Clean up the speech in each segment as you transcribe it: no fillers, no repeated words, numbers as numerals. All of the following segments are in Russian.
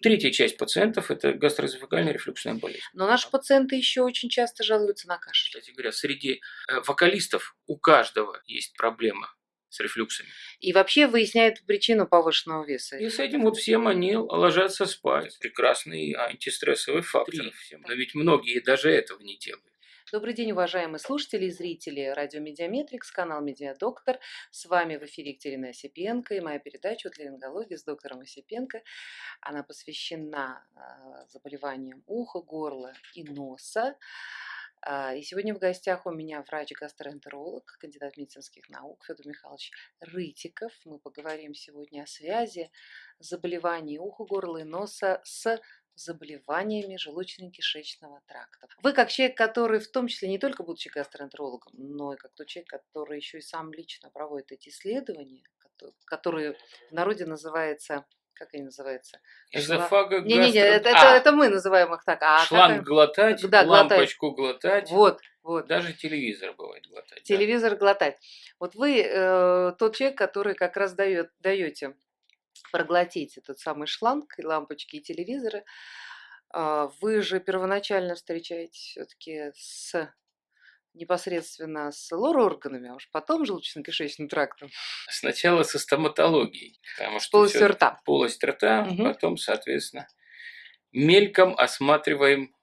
третья часть пациентов – это гастроэзофагальная рефлюксная болезнь. Но наши пациенты еще очень часто жалуются на кашель. Кстати говоря, среди вокалистов у каждого есть проблема с рефлюксами. И вообще выясняет причину повышенного веса. И с этим вот всем они ложатся спать. Прекрасный антистрессовый фактор. Но ведь многие даже этого не делают. Добрый день, уважаемые слушатели и зрители радио Медиаметрикс, канал Медиадоктор. С вами в эфире Екатерина Осипенко и моя передача «Отоларингология» с доктором Осипенко. Она посвящена заболеваниям уха, горла и носа. И сегодня в гостях у меня врач-гастроэнтеролог, кандидат медицинских наук Федор Михайлович Рытиков. Мы поговорим сегодня о связи заболеваний уха, горла и носа с заболеваниями желудочно-кишечного тракта. Вы как человек, который в том числе не только будучи гастроэнтерологом, но и как тот человек, который еще и сам лично проводит эти исследования, которые в народе называются... Как они называются? Не-не-не, это мы называем их так. Шланг глотать, да, лампочку глотать. Вот. Даже телевизор бывает глотать. Телевизор глотать. Вот вы тот человек, который как раз даете проглотить этот самый шланг, лампочки и телевизоры. Вы же первоначально встречаетесь все-таки непосредственно с лор-органами, а уж потом желудочно-кишечным трактом. Сначала со стоматологией, потому что полостью рта. Полость рта, потом, соответственно, мельком осматриваем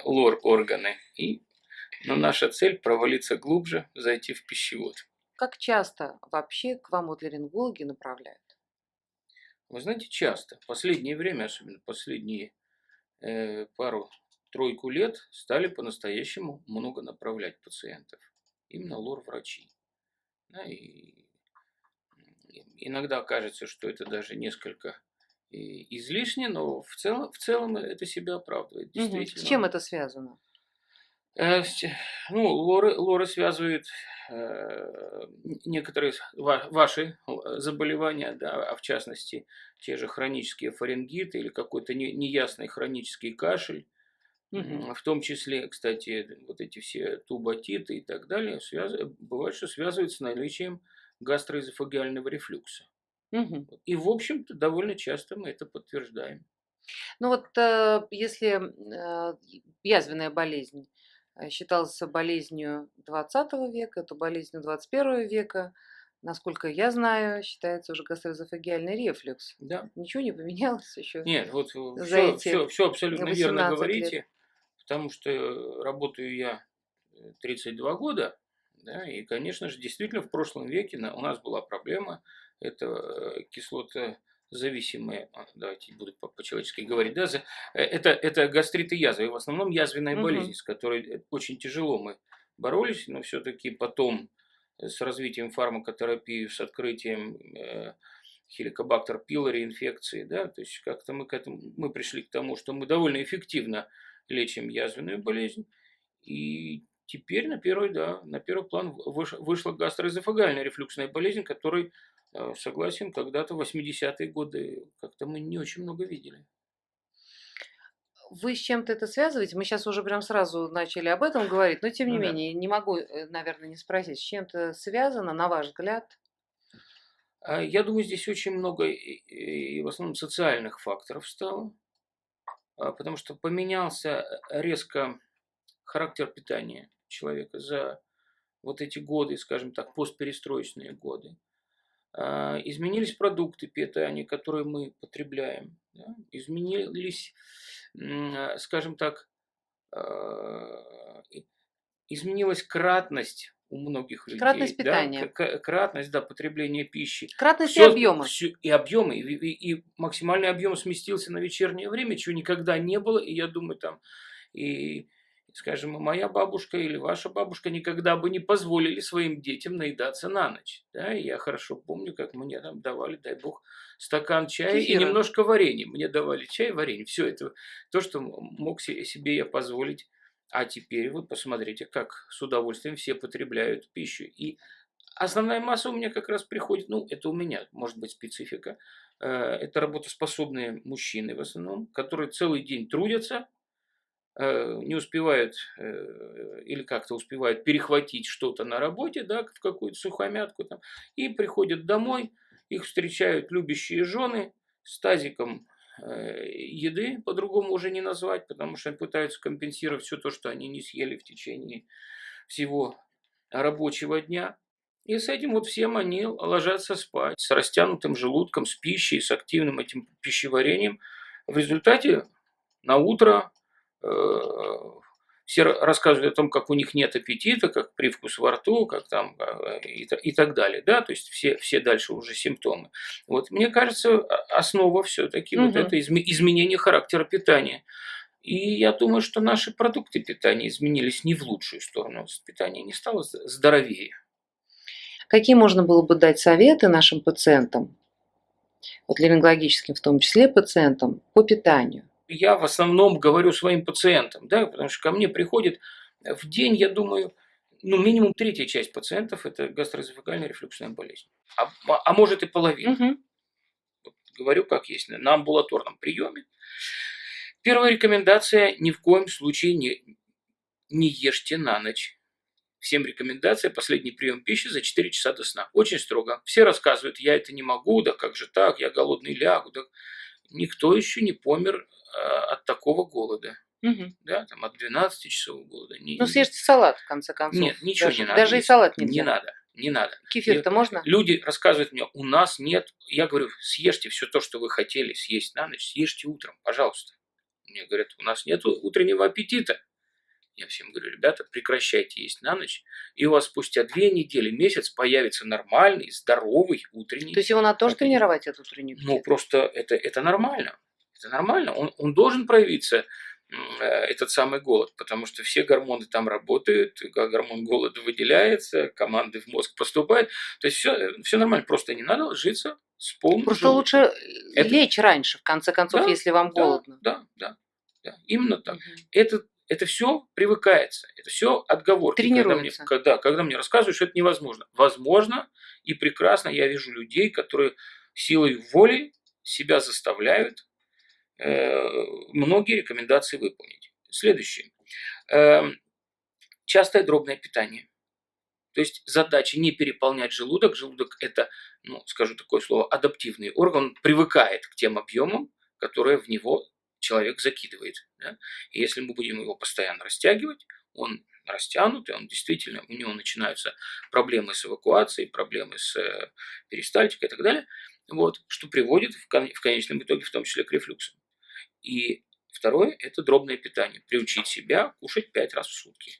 лор-органы. Но наша цель провалиться глубже, зайти в пищевод. Как часто вообще к вам отоларингологи направляют? Вы знаете, часто. В последнее время, особенно последние пару-тройку лет, стали по-настоящему много направлять пациентов. Именно лор-врачи. Да, и иногда кажется, что это даже несколько излишне, но в целом это себя оправдывает. Действительно. С чем это связано? Лоры связывают некоторые ваши заболевания, да, а в частности те же хронические фарингиты или какой-то неясный хронический кашель, в том числе, кстати, вот эти все туботиты и так далее, бывает, что связывают с наличием гастроэзофагиального рефлюкса. И, в общем-то, довольно часто мы это подтверждаем. Ну вот если язвенная болезнь считалась болезнью 20 века, то болезнью 21 века, насколько я знаю, считается уже гастроэзофагиальный рефлюкс. Да. Ничего не поменялось еще? Нет, вот все абсолютно верно говорите, лет. Потому что работаю я 32 года, да, и, конечно же, действительно в прошлом веке у нас была проблема, это кислотозависимые, давайте буду по-человечески говорить, да, это гастрит и язва, и в основном язвенная болезнь, с которой очень тяжело мы боролись, но все-таки потом с развитием фармакотерапии, с открытием хеликобактер пилори инфекции, да, то есть как-то мы пришли к тому, что мы довольно эффективно лечим язвенную болезнь, и теперь на первый план вышла гастроэзофагальная рефлюксная болезнь, которой, согласен, когда-то в 80-е годы как-то мы не очень много видели. Вы с чем-то это связываете? Мы сейчас уже прям сразу начали об этом говорить, но тем не менее, не могу, наверное, не спросить, с чем это связано, на ваш взгляд? Я думаю, здесь очень много и в основном социальных факторов стало, потому что поменялся резко характер питания человека за вот эти годы, скажем так, постперестроечные годы. Изменились продукты питания, которые мы потребляем. Да? Изменились, скажем так, изменилась кратность у многих людей. Кратность питания. Да? Кратность, да, потребления пищи. Кратность и объемы. И объемы. И максимальный объем сместился на вечернее время, чего никогда не было. И я думаю, скажем, моя бабушка или ваша бабушка никогда бы не позволили своим детям наедаться на ночь. Да? И я хорошо помню, как мне там давали, дай бог, стакан чая и немножко варенья. Мне давали чай, варенье. Все это то, что мог себе я позволить. А теперь вот посмотрите, как с удовольствием все потребляют пищу. И основная масса у меня как раз приходит, это у меня, может быть, специфика. Это работоспособные мужчины в основном, которые целый день трудятся, не успевают или как-то успевают перехватить что-то на работе, да, в какую-то сухомятку там, и приходят домой, их встречают любящие жены с тазиком еды, по-другому уже не назвать, потому что они пытаются компенсировать все то, что они не съели в течение всего рабочего дня. И с этим вот всем они ложатся спать с растянутым желудком, с пищей, с активным этим пищеварением. В результате на утро все рассказывают о том, как у них нет аппетита, как привкус во рту, как там и так далее, да, то есть все дальше уже симптомы. Вот мне кажется, основа все-таки вот это изменение характера питания. И я думаю, что наши продукты питания изменились не в лучшую сторону. Питание не стало здоровее. Какие можно было бы дать советы нашим пациентам, вот ларингологическим в том числе пациентам, по питанию? Я в основном говорю своим пациентам, да, потому что ко мне приходит в день, я думаю, ну, минимум третья часть пациентов – это гастроэзофагальная рефлюксная болезнь. А может и половина. Вот говорю как есть, на амбулаторном приеме. Первая рекомендация – ни в коем случае не ешьте на ночь. Всем рекомендация – последний прием пищи за 4 часа до сна. Очень строго. Все рассказывают, я это не могу, да как же так, я голодный лягу. Да. Никто еще не помер от такого голода. Да, там от 12 часов голода. Ну, съешьте салат, в конце концов. Нет, ничего даже, не надо. Даже и салат нельзя. Не надо. Кефир-то можно? Люди рассказывают мне, у нас нет. Я говорю, съешьте все то, что вы хотели съесть на ночь, съешьте утром, пожалуйста. Мне говорят, у нас нет утреннего аппетита. Я всем говорю, ребята, прекращайте есть на ночь, и у вас спустя 2 недели, месяц появится нормальный, здоровый утренний. То есть его надо тоже тренировать, этот утренний аппетит? Ну, просто это нормально. Это нормально. Он должен проявиться, этот самый голод, потому что все гормоны там работают, гормон голода выделяется, команды в мозг поступают. То есть все нормально, просто не надо ложиться с полным Просто желудком. лучше лечь раньше, в конце концов, Да, если вам голодно. Да, именно так. Это все привыкается, это все отговорки. Тренируется. Когда мне рассказывают, что это невозможно. Возможно и прекрасно. Я вижу людей, которые силой воли себя заставляют многие рекомендации выполнить. Следующее. Частое дробное питание. То есть задача не переполнять желудок. Желудок – это, скажу такое слово, адаптивный орган. Он привыкает к тем объемам, которые в него человек закидывает. Да? И если мы будем его постоянно растягивать, он растянут, и он действительно, у него начинаются проблемы с эвакуацией, проблемы с перистальтикой и так далее, вот, что приводит в конечном итоге в том числе к рефлюксу. И второе – это дробное питание. Приучить себя кушать 5 раз в сутки.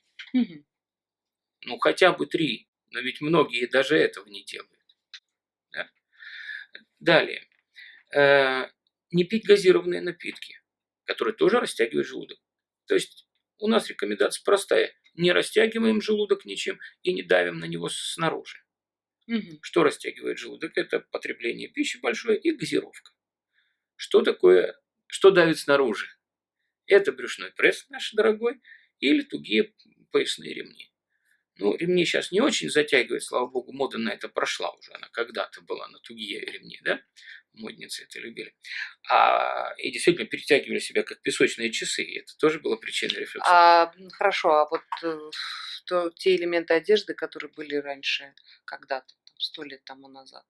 Ну, хотя бы 3, но ведь многие даже этого не делают. Да? Далее. Не пить газированные напитки, которые тоже растягивают желудок. То есть у нас рекомендация простая. Не растягиваем желудок ничем и не давим на него снаружи. Что растягивает желудок? Это потребление пищи большое и газировка. Что такое, что давит снаружи? Это брюшной пресс наш дорогой или тугие поясные ремни. Ну, ремни сейчас не очень затягивают, слава богу, мода на это прошла уже. Она когда-то была на тугие ремни, да? Модницы это любили. И действительно перетягивали себя как песочные часы. И это тоже было причиной рефлюкса. Хорошо, а вот те элементы одежды, которые были раньше, когда-то, 100 лет тому назад,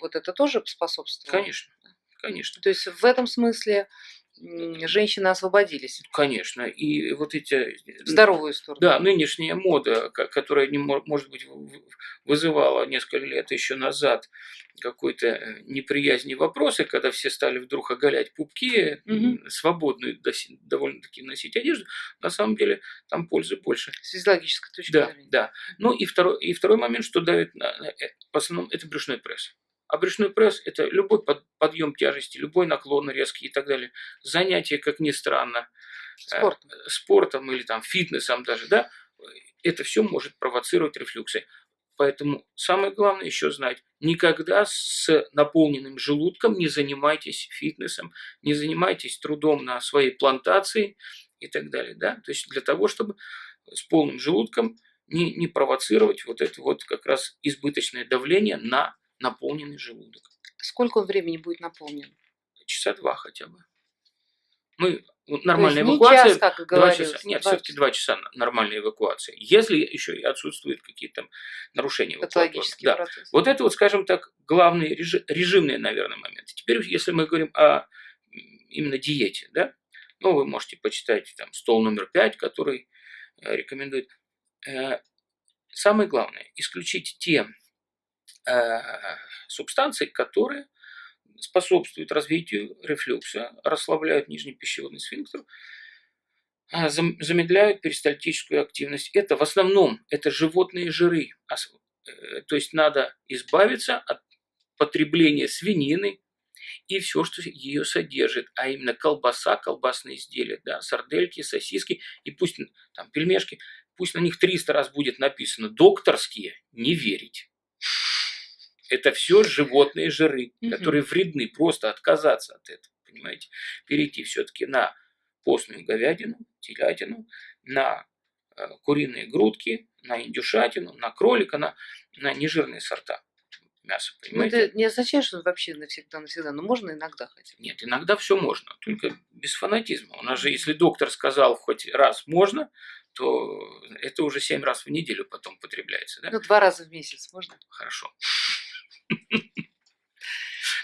вот это тоже способствовало? Конечно. То есть в этом смысле женщины освободились. Конечно. И вот эти... В здоровую сторону. Да, нынешняя мода, которая, может быть, вызывала несколько лет еще назад какой-то неприязни вопросы, когда все стали вдруг оголять пупки, свободную довольно-таки носить одежду, на самом деле там пользы больше. С физиологической точки зрения. Да. Ну и второй момент, что давит, в основном, это брюшной пресс. А брюшной пресс – это любой подъем тяжести, любой наклон резкий и так далее. Занятие, как ни странно, спортом или там фитнесом даже, да, это все может провоцировать рефлюксы. Поэтому самое главное еще знать, никогда с наполненным желудком не занимайтесь фитнесом, не занимайтесь трудом на своей плантации и так далее. Да? То есть для того, чтобы с полным желудком не провоцировать вот это вот как раз избыточное давление на наполненный желудок. Сколько он времени будет наполнен? Часа 2 хотя бы. Вот То есть нормальная не эвакуация час, как 2 говорилось, часа. Нет, 2 все-таки часа. 2 часа нормальная эвакуация. Если еще и отсутствуют какие-то нарушения эвакуаторные. Патологический Да. процесс. Вот это вот, скажем так, главные режимные, наверное, моменты. Теперь, если мы говорим о именно диете, да, ну, вы можете почитать там стол номер 5, который рекомендует. Самое главное, исключить те субстанции, которые способствуют развитию рефлюкса, расслабляют нижний пищеводный сфинктер, замедляют перистальтическую активность. Это в основном это животные жиры. То есть надо избавиться от потребления свинины и все, что ее содержит, а именно колбаса, колбасные изделия, да, сардельки, сосиски и пусть там пельмешки, пусть на них 300 раз будет написано докторские, не верить. Это все животные жиры, которые вредны, просто отказаться от этого, понимаете, перейти все-таки на постную говядину, телятину, на куриные грудки, на индюшатину, на кролика, на нежирные сорта мяса, Ну, понимаете? это не означает, что вообще навсегда, но можно иногда хотя бы. Нет, иногда все можно, только без фанатизма. У нас же, если доктор сказал хоть раз можно, то это уже 7 раз в неделю потом потребляется, да? Ну, 2 раза в месяц можно? Хорошо.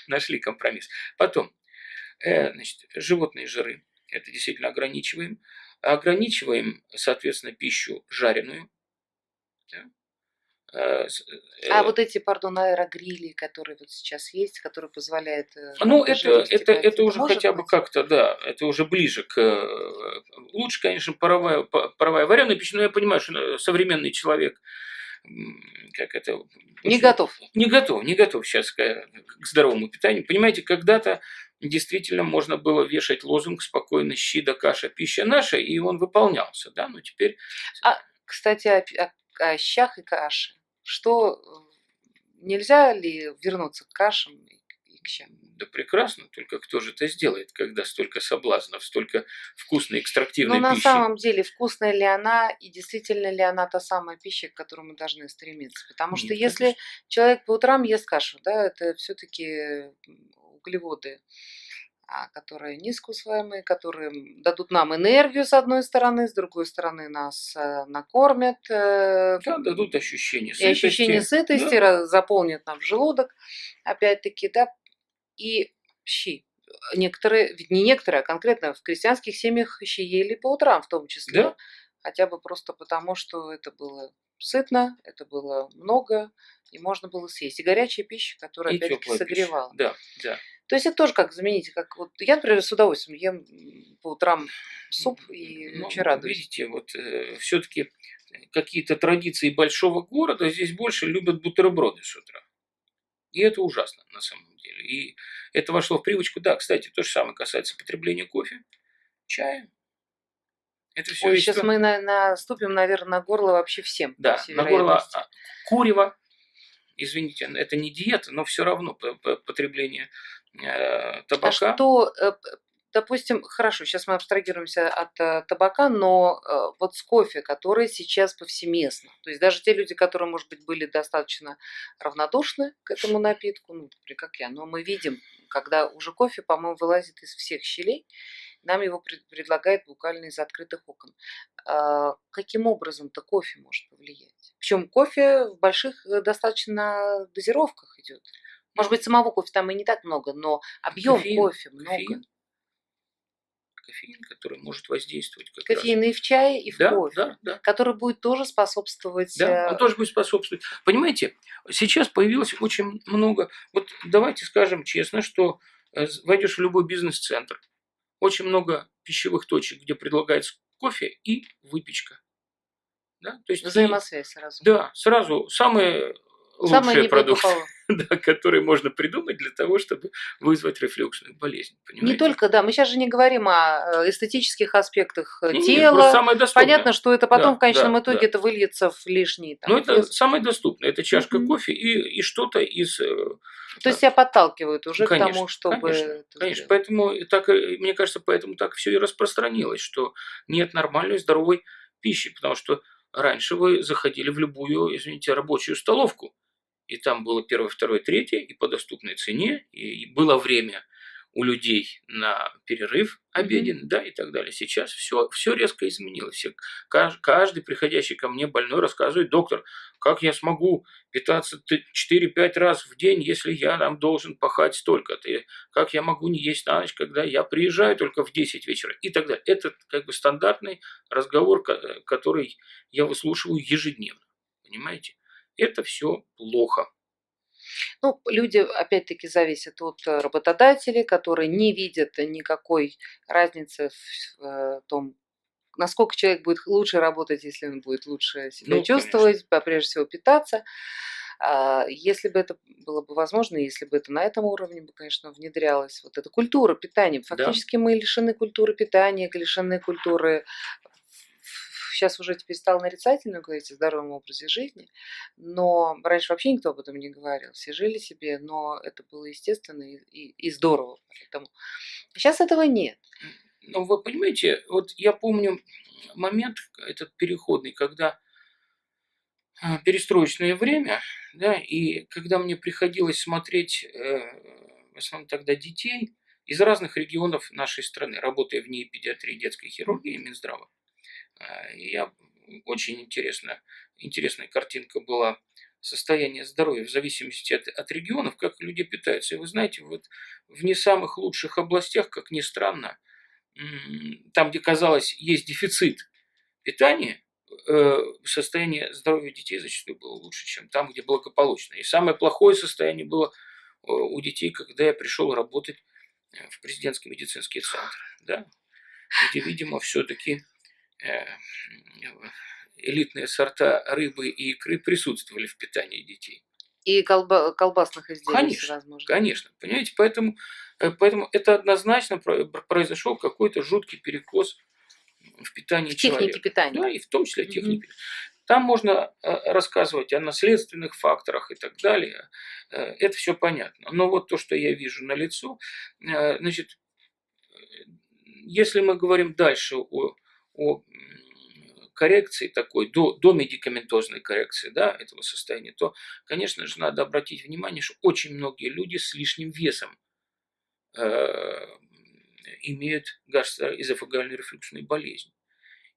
Нашли компромисс. Потом, значит, животные жиры. Это действительно ограничиваем. Ограничиваем, соответственно, пищу жареную. Да? А вот эти, пардон, аэрогрили, которые вот сейчас есть, которые позволяют Ну, жирности это пойти, уже может хотя бы быть? как-то, да, это уже ближе к... Лучше, конечно, паровая вареная пища, но я понимаю, что современный человек, как это... Не готов. Не готов сейчас к здоровому питанию. Понимаете, когда-то действительно можно было вешать лозунг «Спокойно, щи да каша, пища наша», и он выполнялся, да, но теперь... Кстати, о щах и каше. Что, нельзя ли вернуться к кашам и к щам? Да прекрасно, только кто же это сделает, когда столько соблазнов, столько вкусной Но экстрактивной на пищи? самом деле, вкусная ли она и действительно ли она та самая пища, к которой мы должны стремиться? Потому что Нет, если конечно. человек по утрам ест кашу, да, это все-таки углеводы, которые низкоусвояемые, которые дадут нам энергию с одной стороны, с другой стороны нас накормят, Да, дадут ощущение и ощущение сытости, Да. заполнят нам желудок, опять-таки, да, и щи. Некоторые, ведь не некоторые, а конкретно в крестьянских семьях щи ели по утрам в том числе. Да. Хотя бы просто потому, что это было сытно, это было много, и можно было съесть. И горячая пища, которая И опять-таки теплая пища. согревала. Да. То есть это тоже как заменить, как вот я, например, с удовольствием ем по утрам суп и вообще радуюсь. Видите, вот все-таки какие-то традиции большого города здесь больше любят бутерброды с утра. И это ужасно на самом деле. И это вошло в привычку. Да, кстати, то же самое касается потребления кофе, чая. Это все Ой, сейчас мы наступим, наверное, на горло вообще всем. по Да, всей на горло вероятности. курева. Извините, это не диета, но все равно потребление табака. Что, допустим, хорошо, сейчас мы абстрагируемся от табака, но вот с кофе, который сейчас повсеместно, то есть даже те люди, которые, может быть, были достаточно равнодушны к этому напитку, ну, например, как я, но мы видим, когда уже кофе, по-моему, вылазит из всех щелей, нам его предлагают буквально из открытых окон. Каким образом-то кофе может повлиять? Причем кофе в больших достаточно дозировках идет. Может быть, самого кофе там и не так много, но объем кофе много. Кофеин, который может воздействовать как Кофеин раз. И в чае, и в кофе, Да. который будет тоже способствовать... Да, он тоже будет способствовать. Понимаете, сейчас появилось очень много... Вот давайте скажем честно, что войдешь в любой бизнес-центр, очень много пищевых точек, где предлагается кофе и выпечка. Да? То есть Взаимосвязь сразу. Да, сразу самые лучшие продукты, неблагополучные. которые можно придумать для того, чтобы вызвать рефлюксную болезнь. Понимаете? Не только, да, мы сейчас же не говорим о эстетических аспектах Нет, тела. самое доступное. Понятно, что это потом Да, в конечном да, итоге да. это выльется в лишний. Но это самое доступное. Это чашка кофе и что-то из... То есть тебя подталкивают уже конечно, к тому, чтобы... Конечно. Поэтому, так, мне кажется, поэтому так все и распространилось, что нет нормальной здоровой пищи. Потому что раньше вы заходили в любую, извините, рабочую столовку. И там было первое, второе, третье, и по доступной цене, и было время у людей на перерыв обеденный, да, и так далее. Сейчас все резко изменилось. Каждый приходящий ко мне больной рассказывает: доктор, как я смогу питаться 4-5 раз в день, если я там должен пахать столько-то? Как я могу не есть на ночь, когда я приезжаю только в 10 вечера? И так далее. Это как бы стандартный разговор, который я выслушиваю ежедневно. Понимаете? Это все плохо. Ну, люди, опять-таки, зависят от работодателей, которые не видят никакой разницы в том, насколько человек будет лучше работать, если он будет лучше себя Ну, чувствовать, прежде всего питаться. Если бы это было бы возможно, если бы это на этом уровне бы, конечно, внедрялась вот эта культура питания. Да. Фактически мы лишены культуры питания, лишены культуры. Сейчас уже теперь стало нарицательно говорить о здоровом образе жизни, но раньше вообще никто об этом не говорил. Все жили себе, но это было естественно и здорово. Поэтому сейчас этого нет. Ну, вы понимаете, вот я помню момент этот переходный, когда перестроечное время, да, и когда мне приходилось смотреть в основном тогда детей из разных регионов нашей страны, работая в НИИ педиатрии и детской хирургии Минздрава. Я очень интересная картинка была состояние здоровья в зависимости от регионов, как люди питаются. И вы знаете, вот в не самых лучших областях, как ни странно, там, где, казалось, есть дефицит питания, состояние здоровья детей зачастую было лучше, чем там, где благополучно. И самое плохое состояние было у детей, когда я пришел работать в президентский медицинский центр, да, где, видимо, все-таки элитные сорта рыбы и икры присутствовали в питании детей. И колбасных изделий Конечно, всевозможных. конечно. Понимаете, поэтому это однозначно произошел какой-то жуткий перекос в питании В технике человека. питания. Да, и в том числе техники. Там можно рассказывать о наследственных факторах и так далее. Это все понятно. Но вот то, что я вижу на лицо, значит, если мы говорим дальше о коррекции такой, до медикаментозной коррекции, да, этого состояния, то, конечно же, надо обратить внимание, что очень многие люди с лишним весом имеют гастроэзофагальную рефлюксную болезнь.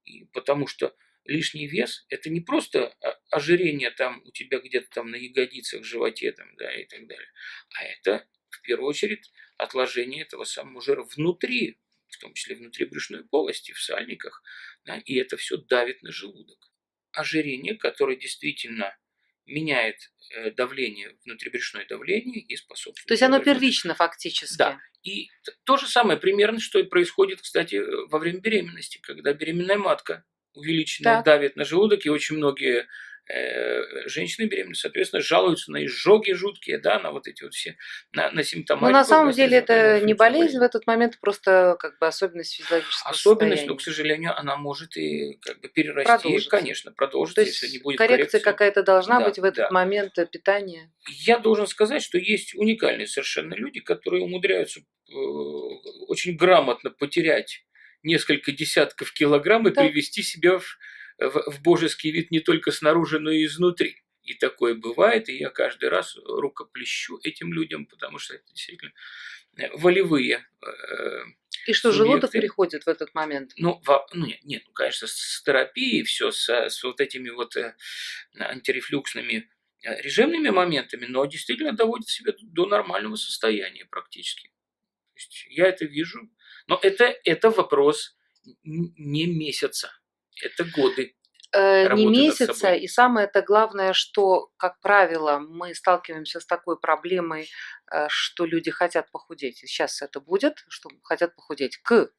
И потому что лишний вес – это не просто ожирение там у тебя где-то там на ягодицах, животе там, да, и так далее, а это в первую очередь отложение этого самого жира внутри, в том числе внутри брюшной полости, в сальниках, да, и это все давит на желудок. Ожирение, которое действительно меняет давление, внутрибрюшное давление и способствует. То есть оно первично фактически. Да. И то же самое примерно, что и происходит, кстати, во время беременности, когда беременная матка увеличенно давит на желудок, и очень многие женщины беременные, соответственно, жалуются на изжоги жуткие, да, на вот эти вот все, на симптоматику. Но на самом деле это не болезнь в этот момент, просто как бы особенность физиологического особенность, состояния. но, к сожалению, она может и как бы перерасти, конечно, продолжится, если не будет коррекция какая-то должна быть в этот да. момент питания. Я должен сказать, что есть уникальные совершенно люди, которые умудряются очень грамотно потерять несколько десятков килограмм и привести себя в божеский вид не только снаружи, но и изнутри. И такое бывает, и я каждый раз рукоплещу этим людям, потому что это действительно волевые и что, желудок приходит в этот момент? Нет, конечно, с терапией все, с вот этими вот антирефлюксными режимными моментами, но действительно доводит себя до нормального состояния практически. То есть я это вижу, но это вопрос не месяца, это годы. Не месяца, и самое-то главное, что, как правило, мы сталкиваемся с такой проблемой, что люди хотят похудеть. Сейчас это будет, что хотят похудеть к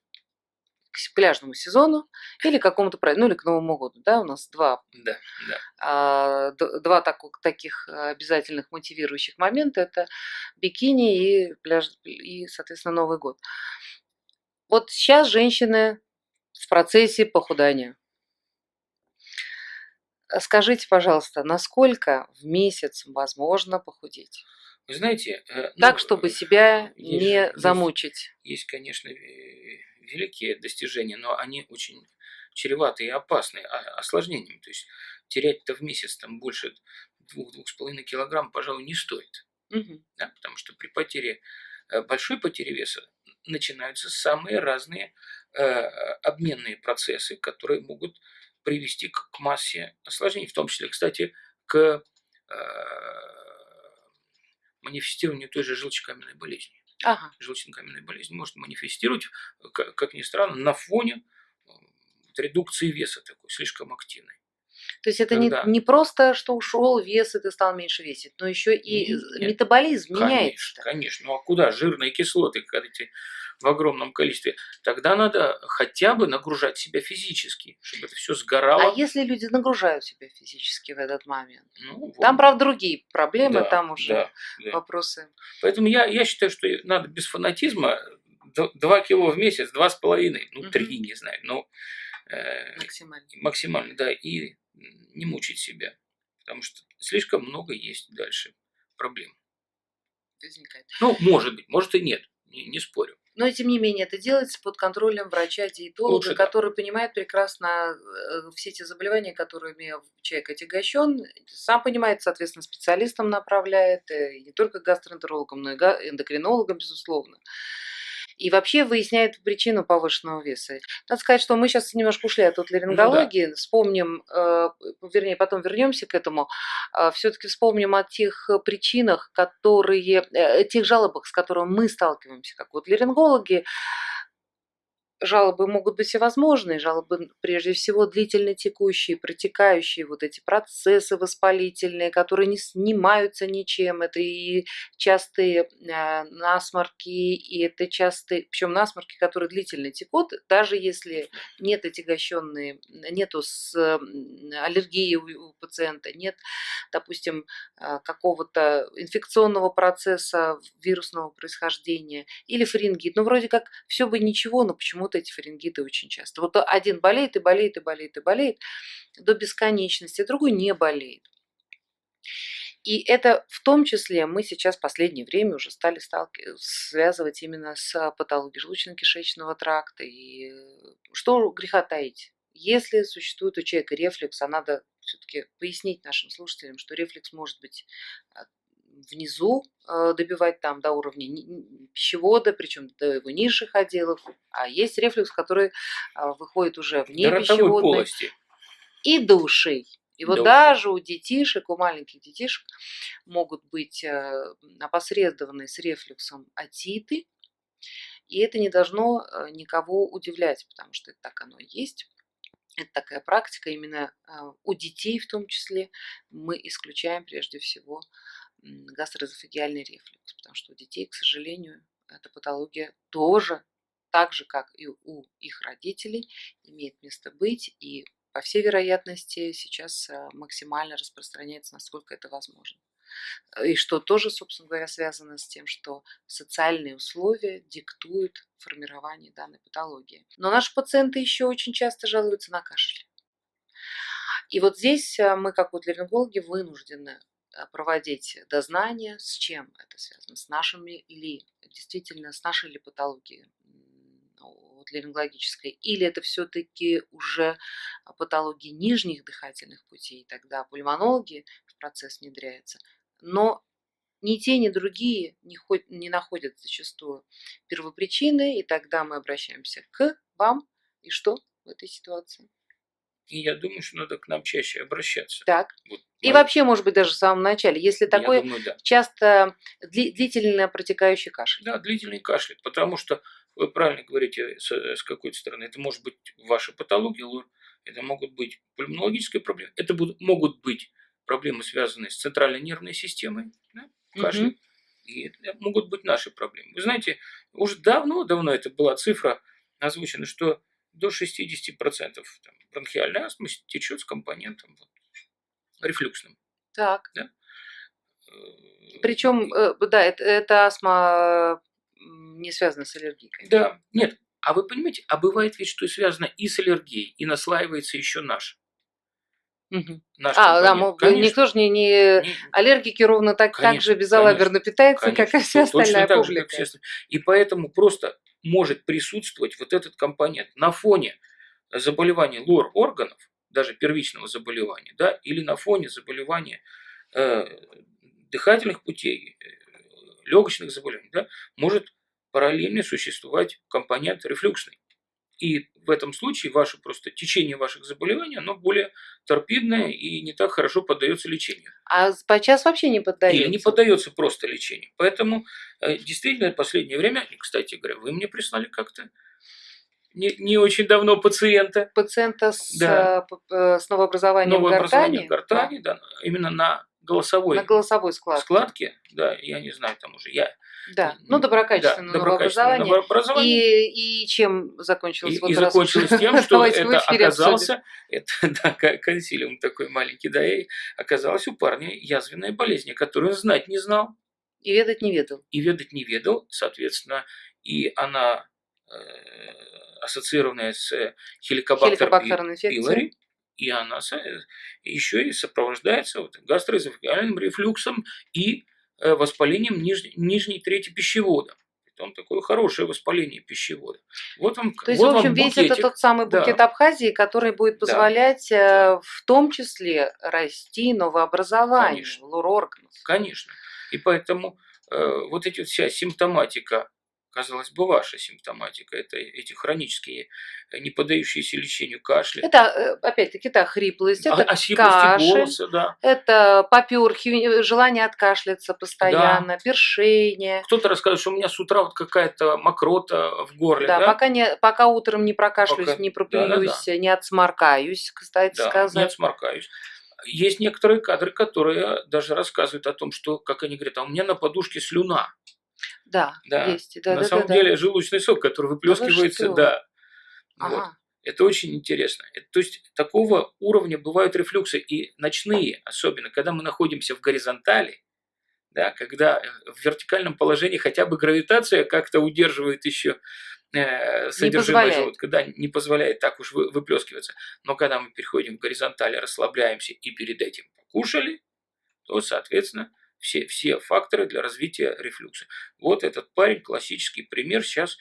пляжному сезону или какому-то празднику, ну или к Новому году, да, у нас два таких обязательных мотивирующих момента, это бикини и пляж, и, соответственно, Новый год. Вот сейчас женщины в процессе похудания. Скажите, пожалуйста, насколько в месяц возможно похудеть? Вы знаете, так, чтобы себя не замучить. Есть, конечно, великие достижения, но они очень чреваты и опасны осложнениями. То есть терять-то в месяц там больше 2-2,5 килограмм, пожалуй, не стоит. Да, потому что при большой потере веса начинаются самые разные обменные процессы, которые могут привести к массе осложнений, в том числе, кстати, к манифестированию той же желчекаменной болезни. Ага. Желчно-каменная болезнь может манифестировать, как ни странно, на фоне редукции веса такой, слишком активной. То есть это Когда? не просто, что ушел вес, и ты стал меньше весить, но еще и Нет. метаболизм меняется. Конечно, конечно. Ну а куда? Жирные кислоты, когда эти в огромном количестве. Тогда надо хотя бы нагружать себя физически, чтобы это все сгорало. А если люди нагружают себя физически в этот момент? Ну, вот. Там, правда, другие проблемы, Да, там уже да. вопросы. Поэтому я считаю, что надо без фанатизма 2 кило в месяц, 2,5, ну 3, не знаю, но максимально, да, и не мучить себя, потому что слишком много есть дальше проблем. Возникает. Ну, может быть, может и нет, не спорю. Но, тем не менее, это делается под контролем врача-диетолога, Лучше, да. который понимает прекрасно все эти заболевания, которыми человек отягощен, сам понимает, соответственно, специалистам направляет, и не только гастроэнтерологам, но и эндокринологам, безусловно. И вообще выясняет причину повышенного веса. Надо сказать, что мы сейчас немножко ушли от отоларингологии, вспомним, вернее, потом вернемся к этому, все-таки вспомним о тех причинах, которые, тех жалобах, с которыми мы сталкиваемся, как отоларингологи. Жалобы могут быть всевозможные, жалобы прежде всего длительно текущие, протекающие, вот эти процессы воспалительные, которые не снимаются ничем, это и частые насморки, и это частые, причем насморки, которые длительно текут, даже если нет отягощенные, нету аллергии у пациента, нет, допустим, какого-то инфекционного процесса вирусного происхождения или фарингит, ну вроде как все бы ничего, но почему-то эти фарингиты очень часто. Вот один болеет и болеет и болеет и болеет до бесконечности, другой не болеет. И это в том числе мы сейчас в последнее время уже стали связывать именно с патологией желудочно-кишечного тракта. И что греха таить? Если существует у человека рефлюкс, а надо все-таки пояснить нашим слушателям, что рефлюкс может быть внизу, добивать там до уровня пищевода, причем до его низших отделов, а есть рефлюкс, который выходит уже вне пищеводной полости и до ушей. И вот даже у детишек, у маленьких детишек могут быть опосредованные с рефлюксом отиты, и это не должно никого удивлять, потому что это так оно и есть. Это такая практика, именно у детей в том числе мы исключаем прежде всего гастроэзофагеальный рефлюкс, потому что у детей, к сожалению, эта патология тоже, так же, как и у их родителей, имеет место быть и, по всей вероятности, сейчас максимально распространяется, насколько это возможно. И что тоже, собственно говоря, связано с тем, что социальные условия диктуют формирование данной патологии. Но наши пациенты еще очень часто жалуются на кашель. И вот здесь мы, как отоларингологи, вынуждены проводить дознание, с чем это связано, с нашими ли, действительно, с нашей ли патологией отоларингологической, или это все-таки уже патологии нижних дыхательных путей, тогда пульмонологи в процесс внедряются. Но ни те, ни другие не находят зачастую первопричины, и тогда мы обращаемся к вам. И что в этой ситуации? И я думаю, что надо к нам чаще обращаться. Так. Вот. И вообще, может быть, даже в самом начале, если такой часто длительно протекающий кашель. Да, длительный кашель, потому что вы правильно говорите с какой-то стороны. Это может быть ваша патология, это могут быть пульмонологические проблемы, это могут быть проблемы, связанные с центральной нервной системой, да, кашель, и это могут быть наши проблемы. Вы знаете, уже давно это была цифра озвучена, что до 60% бронхиальной астмы течет с компонентом рефлюксным. Так. Да? Причем, да, это астма не связана с аллергией. Конечно. Да, нет. А вы понимаете, а бывает ведь, что связано и с аллергией, и наслаивается еще наш. Угу. Да, никто же не аллергики ровно так же безалаберно питается, как и вся остальная публика. И поэтому просто может присутствовать вот этот компонент на фоне заболевания лор-органов, даже первичного заболевания, да, или на фоне заболевания дыхательных путей, легочных заболеваний, да, может параллельно существовать компонент рефлюксный. И в этом случае течение ваших заболеваний, оно более торпидное и не так хорошо поддается лечению. А подчас вообще не поддается? Или не поддается просто лечению. Поэтому действительно в последнее время, и, кстати говоря, вы мне прислали как-то не очень давно пациента. Пациента с новообразованием Новообразование гортани? гортани, да, именно на голосовой складке. Да, я не знаю, там уже я. Да, доброкачественное новообразование. И чем закончилось? И закончилось тем, что это оказался, консилиум такой маленький, да, и оказалась у парня язвенная болезнь, которую он знать не знал. И ведать не ведал. Соответственно, и она ассоциированная с хеликобактер пилори, и она еще и сопровождается гастроэзофагеальным рефлюксом и воспалением нижней трети пищевода. Притом такое хорошее воспаление пищевода. Вот вам, то есть, в общем, весь это тот самый букет Абхазии, который будет позволять в том числе расти новообразованию, лор-органов. Конечно. И поэтому вот вся симптоматика, казалось бы, ваша симптоматика, это эти хронические, не поддающиеся лечению кашля. Это, опять-таки, хриплость, это кашель, голоса, да. это попёрхивание, желание откашляться постоянно, першение. Кто-то рассказывает, что у меня с утра какая-то мокрота в горле. Да, пока утром не прокашлюсь, не проплююсь, не отсморкаюсь, кстати сказать. Не отсморкаюсь. Есть некоторые кадры, которые даже рассказывают о том, что, как они говорят, у меня на подушке слюна. Да, есть. На самом деле желудочный сок, который выплескивается, Вот. Это очень интересно. То есть такого уровня бывают рефлюксы и ночные, особенно когда мы находимся в горизонтали, да, когда в вертикальном положении хотя бы гравитация как-то удерживает еще содержимое желудка, не позволяет так уж выплескиваться. Но когда мы переходим в горизонтали, расслабляемся и перед этим покушали, то, соответственно, все факторы для развития рефлюкса. Вот этот парень, классический пример. Сейчас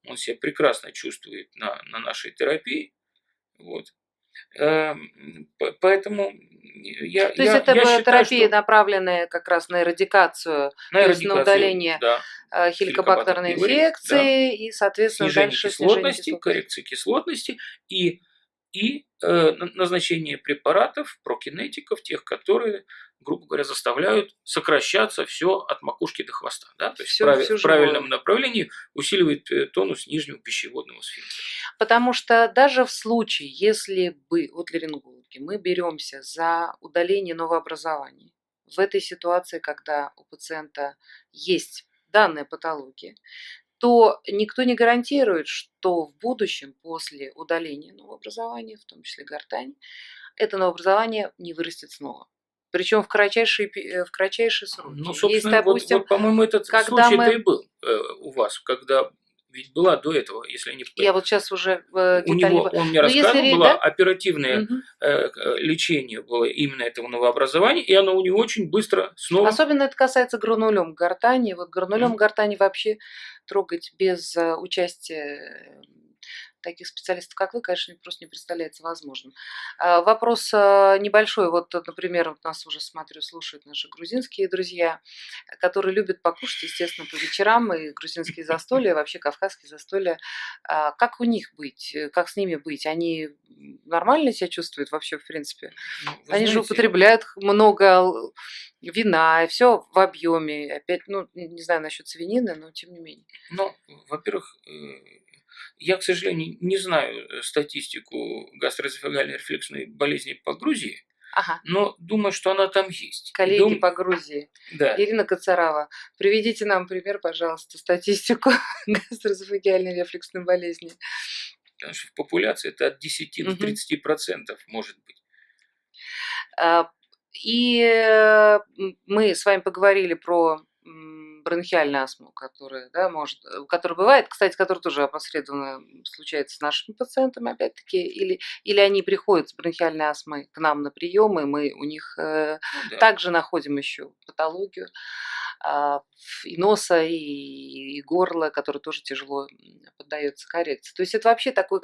он себя прекрасно чувствует на нашей терапии. Вот. Поэтому я считаю, терапия, направленная как раз на эрадикацию, то есть на удаление хеликобактерной инфекции и, соответственно, снижение кислотности, коррекции кислотности и назначение препаратов, прокинетиков, тех, которые, грубо говоря, заставляют сокращаться все от макушки до хвоста. Да? То есть в правильном направлении усиливает тонус нижнего пищеводного сфинктера. Потому что даже в случае, если бы, отоларингологи, мы беремся за удаление новообразований, в этой ситуации, когда у пациента есть данная патология, то никто не гарантирует, что в будущем после удаления новообразования, в том числе гортани, это новообразование не вырастет снова. Причем в кратчайшие сроки. Ну, собственно, вот, по-моему, этот случай-то и был у вас, когда ведь была до этого, если не... Я вот сейчас уже у него, он мне рассказывал, было оперативное лечение было именно этого новообразования, и оно у него очень быстро снова... Особенно это касается гранулем гортани. Вот гранулем гортани вообще трогать без участия таких специалистов, как вы, конечно, просто не представляется возможным. Вопрос небольшой. Вот, например, нас уже, смотрю, слушают наши грузинские друзья, которые любят покушать, естественно, по вечерам, и грузинские застолья, вообще кавказские застолья. Как у них быть? Как с ними быть? Они нормально себя чувствуют вообще, в принципе? Они же употребляют много вина, и все в объеме. Опять, не знаю насчет свинины, но тем не менее. Ну, во-первых, я, к сожалению, не знаю статистику гастроэзофагеальной рефлюксной болезни по Грузии, но думаю, что она там есть. Коллеги по Грузии. Да. Ирина Коцарава, приведите нам пример, пожалуйста, статистику гастроэзофагеальной рефлюксной болезни. Потому что в популяции это от 10 до 30% может быть. И мы с вами поговорили про бронхиальную астму, которая бывает, кстати, которая тоже опосредованно случается с нашими пациентами, опять-таки, или они приходят с бронхиальной астмой к нам на прием, и мы у них также находим еще патологию и носа, и горла, который тоже тяжело поддается коррекции. То есть это вообще такой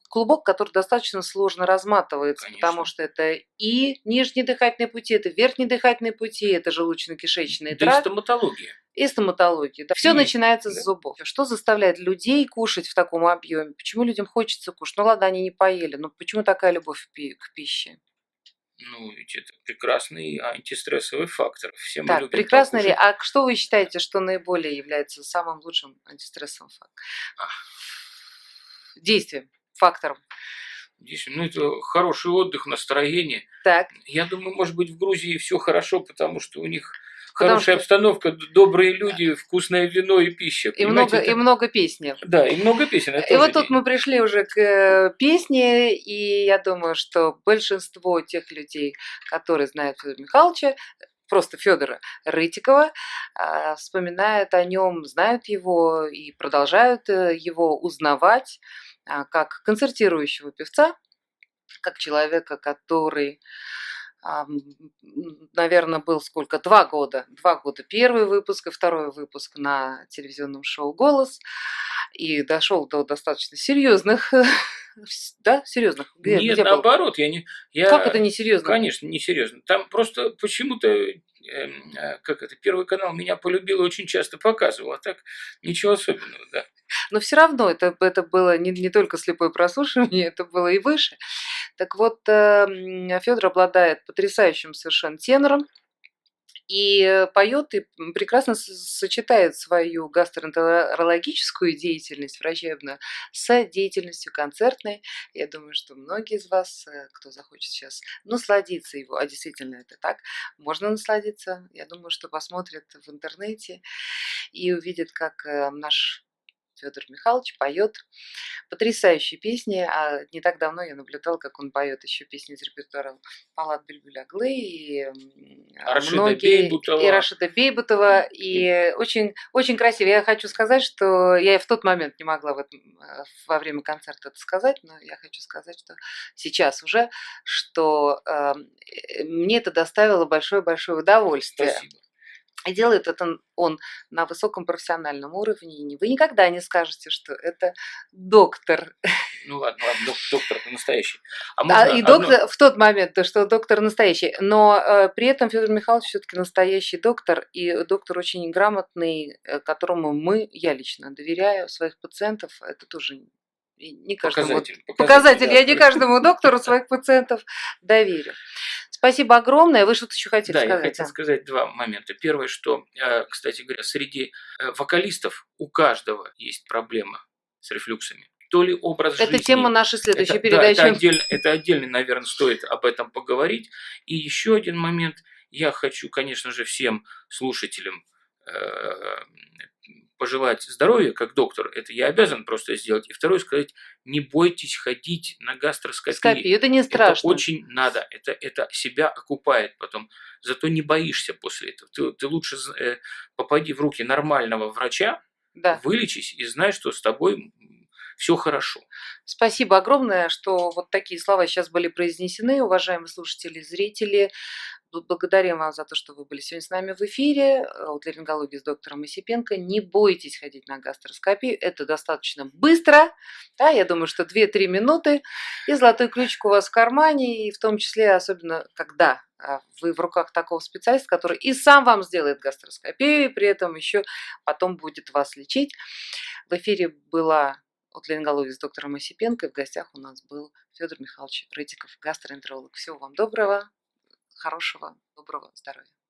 клубок, который достаточно сложно разматывается, потому что это и нижние дыхательные пути, это верхние дыхательные пути, это желудочно-кишечный тракт. Стоматология. и стоматологию. Да. Все И, начинается с да. зубов. Что заставляет людей кушать в таком объеме? Почему людям хочется кушать? Ну ладно, они не поели, но почему такая любовь к пище? Ну, ведь это прекрасный антистрессовый фактор. Все мы Так, любим прекрасно ли? покушать. А что вы считаете, что наиболее является самым лучшим антистрессовым действием, фактором? Здесь, ну, это хороший отдых, настроение. Так, Я думаю, может быть, в Грузии все хорошо, потому что у них потому хорошая что обстановка, добрые люди, вкусное вино и пища. и Понимаете, и это... много песни. Да, и много песен, это И тоже вот тут мы пришли уже к песне, и я думаю, что большинство тех людей, которые знают Федора Михайловича, просто Федора Рытикова, вспоминают о нем, знают его и продолжают его узнавать как концертирующего певца, как человека, который, наверное, был сколько? 2 года. 2 года первый выпуск и второй выпуск на телевизионном шоу «Голос». И дошел до достаточно серьезных, да, серьезных. Нет, Где был? наоборот, Как это я, несерьезно? конечно, несерьезно. Там просто почему-то, как это, Первый канал меня полюбил и очень часто показывал, а так ничего особенного, да. Но все равно это было не только слепое прослушивание, это было и выше. Так вот, Федор обладает потрясающим совершенно тенором и поет, и прекрасно сочетает свою гастроэнтерологическую деятельность врачебную с деятельностью концертной. Я думаю, что многие из вас, кто захочет сейчас насладиться его, а действительно это так, можно насладиться. Я думаю, что посмотрят в интернете и увидят, как наш Федор Михайлович поет потрясающие песни. А не так давно я наблюдала, как он поет еще песни из репертуара Палат Бюльбюль-Аглы и Рашида многие, и Бейбутова, Рашида Бейбутова, и и очень, очень красиво. Я хочу сказать, что я в тот момент не могла во время концерта это сказать, но я хочу сказать, что сейчас уже, что мне это доставило большое-большое удовольствие. спасибо. И делает это он на высоком профессиональном уровне. И вы никогда не скажете, что это доктор. Ну ладно, ладно, доктор-то настоящий. А можно И одно? доктор в тот момент, то, что доктор настоящий. Но при этом Федор Михайлович все-таки настоящий доктор, и доктор очень грамотный, которому я лично доверяю своих пациентов. Это тоже не каждому показатель. Да. Я не каждому доктору своих пациентов доверю. Спасибо огромное. Вы что-то еще хотели Да, я сказать? хотел сказать два момента. Первое, что, кстати говоря, среди вокалистов у каждого есть проблема с рефлюксами. То ли образ Это жизни. тема нашей следующей Да, передачи. это отдельно, наверное, стоит об этом поговорить. И еще один момент. Я хочу, конечно же, всем слушателям пожелать здоровья, как доктор, это я обязан просто сделать. И второе, сказать, не бойтесь ходить на гастроскопию. Это не страшно. Это очень надо, это себя окупает потом. Зато не боишься после этого. Ты лучше попади в руки нормального врача, Да. вылечись и знай, что с тобой все хорошо. Спасибо огромное, что вот такие слова сейчас были произнесены, уважаемые слушатели и зрители. Благодарим вас за то, что вы были сегодня с нами в эфире. Отоларингология с доктором Осипенко. Не бойтесь ходить на гастроскопию. Это достаточно быстро. Да, я думаю, что 2-3 минуты. И золотой ключик у вас в кармане. И в том числе, особенно, когда вы в руках такого специалиста, который и сам вам сделает гастроскопию, и при этом еще потом будет вас лечить. В эфире была отоларингология с доктором Осипенко. И в гостях у нас был Федор Михайлович Рытиков, гастроэнтеролог. Всего вам доброго. Хорошего, доброго здоровья.